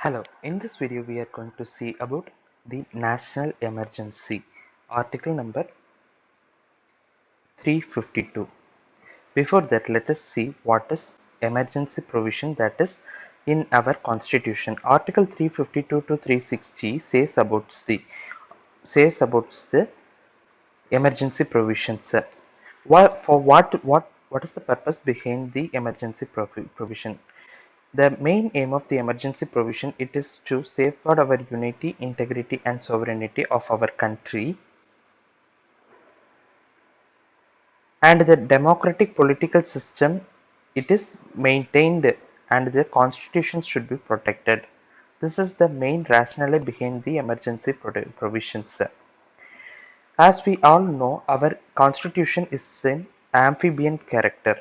Hello, in this video we are going to see about the national emergency, article number 352. Before that, let us see what is emergency provision that is in our constitution. Article 352 to 360 says about the emergency provisions. What is the purpose behind the emergency provision? The main aim of the emergency provision it is to safeguard our unity, integrity and sovereignty of our country and the democratic political system it is maintained and the constitution should be protected. This is the main rationale behind the emergency provisions. As we all know, our constitution is an amphibian character.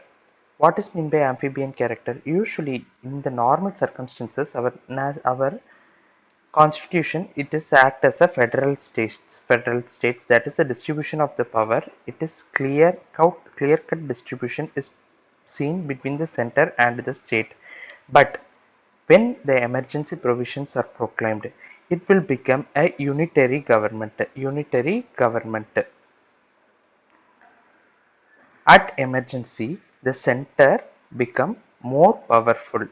What is meant by amphibian character? Usually, in the normal circumstances, our constitution it is act as a federal states that is the distribution of the power it is clear cut distribution is seen between the center and the state, but when the emergency provisions are proclaimed it will become a unitary government. At emergency the center become more powerful.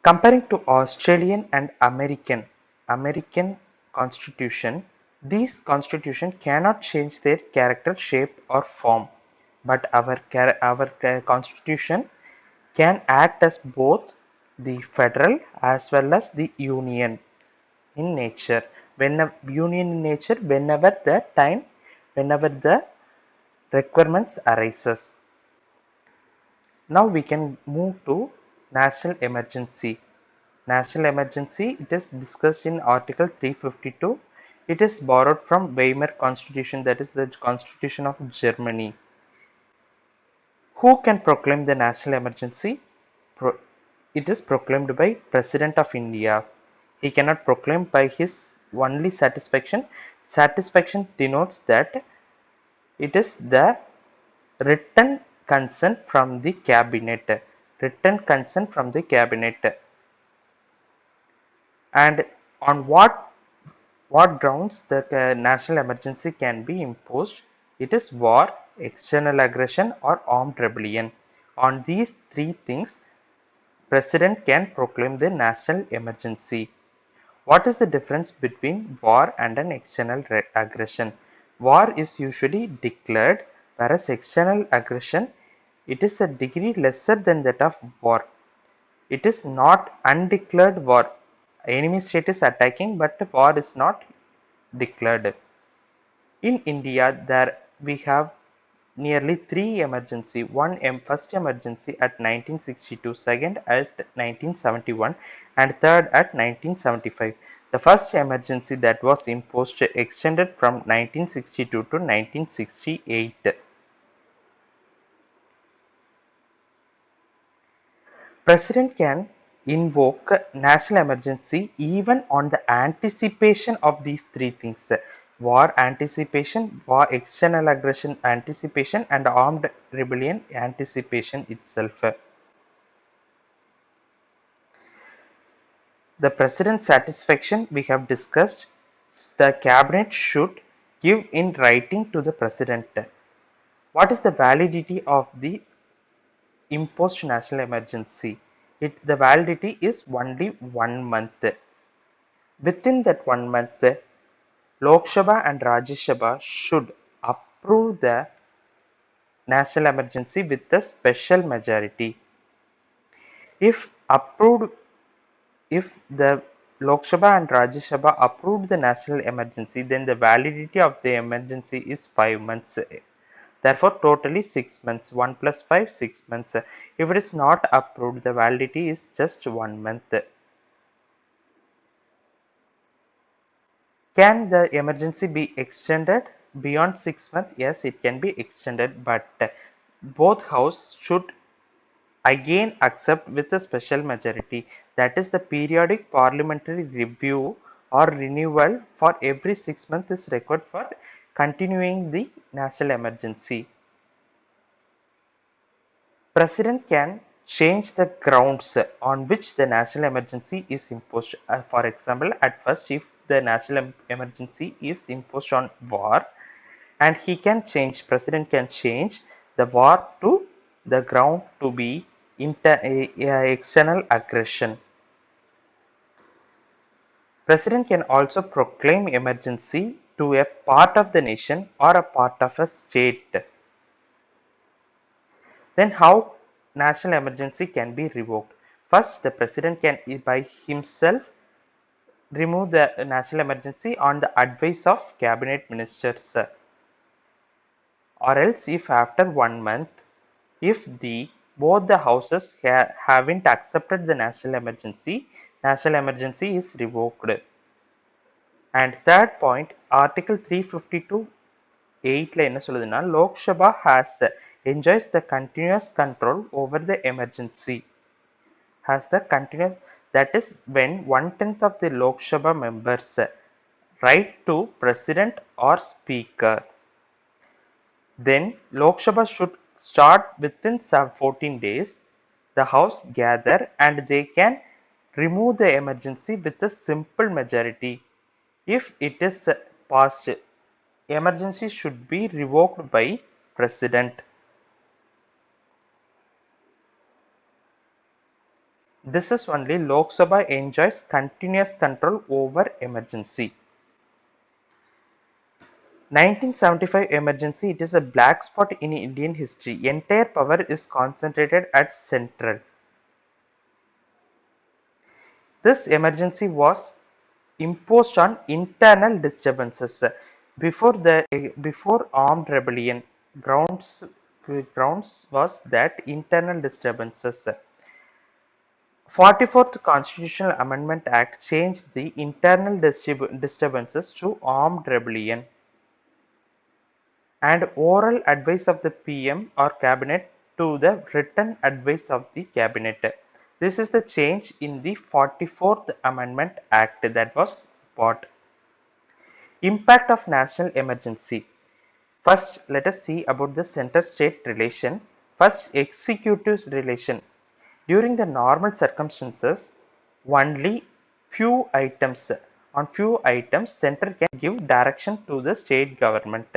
Comparing to Australian and American constitution, these constitution cannot change their character, shape or form, but our constitution can act as both the federal as well as the union in nature. Whenever the requirements arises. Now we can move to national emergency. National emergency, it is discussed in Article 352. It is borrowed from Weimar Constitution, that is the Constitution of Germany. Who can proclaim the national emergency? It is proclaimed by President of India. He cannot proclaim by his only satisfaction. Satisfaction denotes that it is the written consent from the cabinet. Written consent from the cabinet. And on what grounds the national emergency can be imposed? It is war, external aggression or armed rebellion. On these three things, President can proclaim the national emergency. What is the difference between war and an external aggression? War is usually declared, whereas external aggression, it is a degree lesser than that of war. It is not undeclared war. Enemy state is attacking, but war is not declared. In India, there we have nearly three emergency. First emergency at 1962, second at 1971, and third at 1975. The first emergency that was imposed extended from 1962 to 1968. President can invoke national emergency even on the anticipation of these three things: war anticipation, war external aggression anticipation, and armed rebellion anticipation itself. The president's satisfaction we have discussed. The cabinet should give in writing to the president. What is the validity of the imposed national emergency? The validity is only 1 month. Within that 1 month, Lok Sabha and Rajya Sabha should approve the national emergency with a special majority. If approved, if the Lok Sabha and Rajya Sabha approved the national emergency, then the validity of the emergency is 5 months. Therefore, totally 6 months. 1 plus 5, 6 months. If it is not approved, the validity is just 1 month. Can the emergency be extended beyond 6 months? Yes, it can be extended, but both house should again accept with a special majority. That is, the periodic parliamentary review or renewal for every 6 months is required for continuing the national emergency. President can change the grounds on which the national emergency is imposed. For example, at first, if the national emergency is imposed on war, and he can change, president can change the war to the ground to be external aggression. President can also proclaim emergency to a part of the nation or a part of a state. Then how national emergency can be revoked? First, the president can by himself remove the national emergency on the advice of cabinet ministers, or else if after 1 month, if the both the houses haven't accepted the national emergency is revoked. And third point, article 352 8ல என்ன சொல்லுதுன்னா, Lok Sabha enjoys the continuous control over the emergency. Has the continuous, that is when 1/10 of the Lok Sabha members write to president or speaker, then Lok Sabha should start within 14 days. The house gather and they can remove the emergency with a simple majority. If it is passed, emergency should be revoked by president. This is only Lok Sabha enjoys continuous control over emergency. 1975 emergency, it is a black spot in Indian history. Entire power is concentrated at central. This emergency was imposed on internal disturbances. Before armed rebellion, grounds was that internal disturbances. 44th Constitutional Amendment Act changed the internal disturbances to armed rebellion, and oral advice of the PM or cabinet to the written advice of the cabinet. This is the change in the 44th Amendment Act that was brought. Impact of national emergency. First, let us see about the center-state relation. First, executive relation. During the normal circumstances, only on few items, center can give direction to the state government.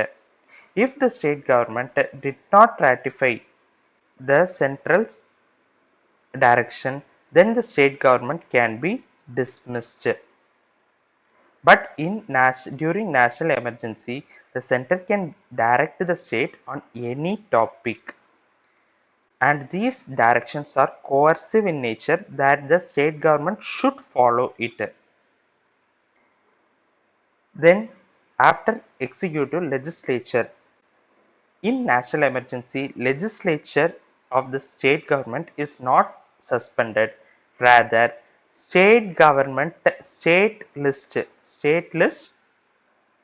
If the state government did not ratify the central's direction, then the state government can be dismissed. But during national emergency, the center can direct the state on any topic, and these directions are coercive in nature that the state government should follow it. Then after executive, legislature. In national emergency, legislature of the state government is not suspended. Rather, state list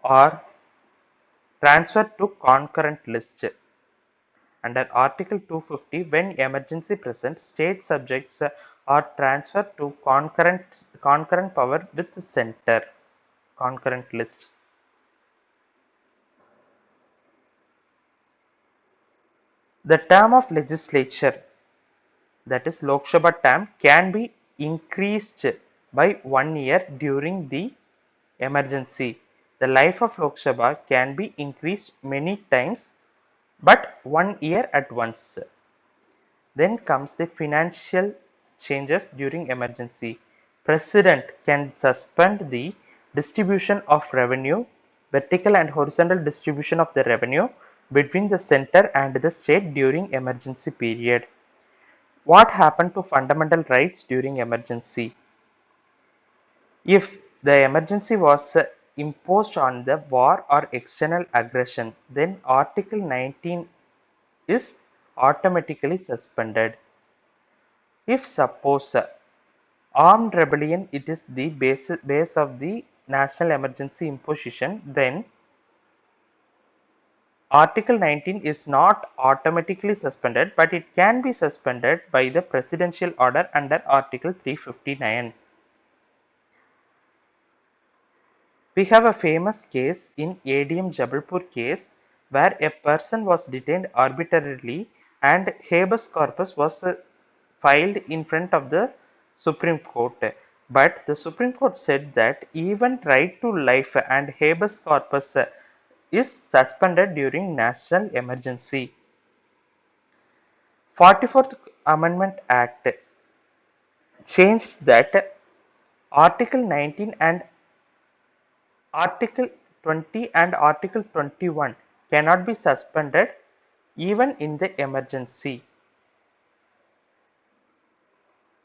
or transferred to concurrent list. Under Article 250, when emergency present, state subjects are transferred to concurrent power with the center, concurrent list. The term of legislature, that is Lok Sabha term, can be increased by 1 year during the emergency. The life of Lok Sabha can be increased many times, but 1 year at once. Then comes the financial changes during emergency. President can suspend the distribution of revenue, vertical and horizontal distribution of the revenue between the center and the state during emergency period. What happened to fundamental rights during emergency? If the emergency was imposed on the war or external aggression, then Article 19 is automatically suspended. If suppose armed rebellion, it is the base of the national emergency imposition, then Article 19 is not automatically suspended, but it can be suspended by the presidential order under Article 359. We have a famous case in ADM Jabalpur case where a person was detained arbitrarily and habeas corpus was filed in front of the Supreme Court. But the Supreme Court said that even right to life and habeas corpus is suspended during national emergency. 44th Amendment Act changed that Article 19 and Article 20 and Article 21 cannot be suspended even in the emergency.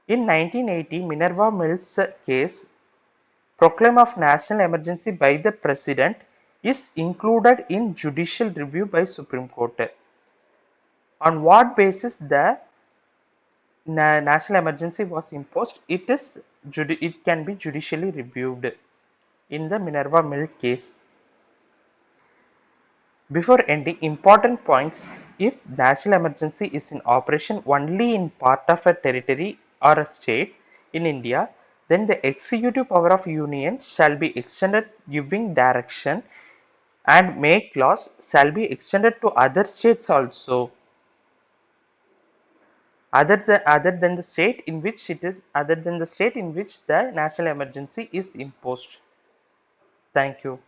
In 1980, Minerva Mills case, proclaim of national emergency by the President is included in judicial review by Supreme Court. On what basis the national emergency was imposed? It can be judicially reviewed in the Minerva Mill case. Before ending, important points: if national emergency is in operation only in part of a territory or a state in India, then the executive power of union shall be extended, giving direction and make laws shall be extended to other states also, other than the state in which the national emergency is imposed. Thank you.